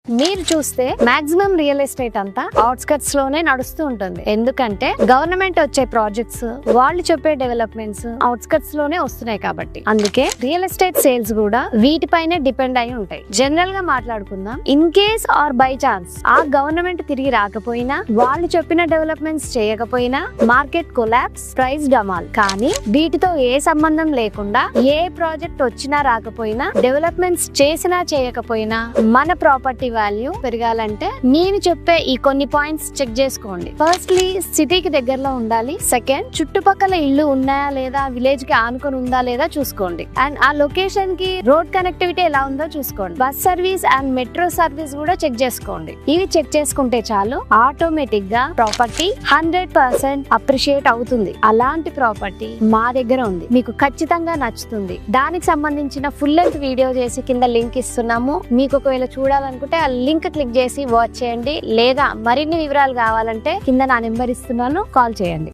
మీరు చూస్తే maximum real estate అంతా అవుట్స్కట్స్ లోనే నడుస్తూ ఉంటుంది. ఎందుకంటే గవర్నమెంట్ వచ్చే ప్రాజెక్ట్స్, వాళ్ళు చెప్పే డెవలప్మెంట్స్ అవుట్స్కట్స్ లోనే వస్తున్నాయి కాబట్టి. అందుకే రియల్ ఎస్టేట్ సేల్స్ కూడా వీటిపైనే డిపెండ్ అయి ఉంటాయి. జనరల్ గా మాట్లాడుకుందాం, in case or by chance ఆ గవర్నమెంట్ తిరిగి రాకపోయినా, వాళ్ళు చెప్పిన డెవలప్మెంట్స్ చేయకపోయినా మార్కెట్ కొలాప్స్, ప్రైస్ డమాల్. కానీ వీటితో ఏ సంబంధం లేకుండా ఏ ప్రాజెక్ట్ వచ్చినా రాకపోయినా, డెవలప్మెంట్స్ చేసినా చేయకపోయినా మన ప్రాపర్టీ వాల్యూ పెరగాలంటే నేను చెప్పే ఈ కొన్ని పాయింట్స్ చెక్ చేసుకోండి. ఫస్ట్లీ, సిటీకి దగ్గరలో ఉండాలి. సెకండ్, చుట్టుపక్కల ఇల్లు ఉన్నాయా లేదా, విలేజ్ కి ఆనుకొని ఉందా లేదా చూసుకోండి. అండ్ ఆ లొకేషన్ కి రోడ్ కనెక్టివిటీ ఎలా ఉందో చూసుకోండి. Bus service and metro service కూడా చెక్ చేసుకోండి. ఇవి చెక్ చేసుకుంటే చాలు, ఆటోమేటిక్ గా ప్రాపర్టీ 100% అప్రిషియేట్ అవుతుంది. అలాంటి ప్రాపర్టీ మా దగ్గర ఉంది, మీకు ఖచ్చితంగా నచ్చుతుంది. దానికి సంబంధించిన ఫుల్ లెంత్ వీడియో చేసి కింద లింక్ ఇస్తున్నాము. మీకు ఒకవేళ చూడాలనుకుంటే ఆ లింక్ క్లిక్ చేసి వాచ్ చేయండి. లేదా మరిన్ని వివరాలు కావాలంటే కింద నా నెంబర్ ఇస్తున్నాను, కాల్ చేయండి.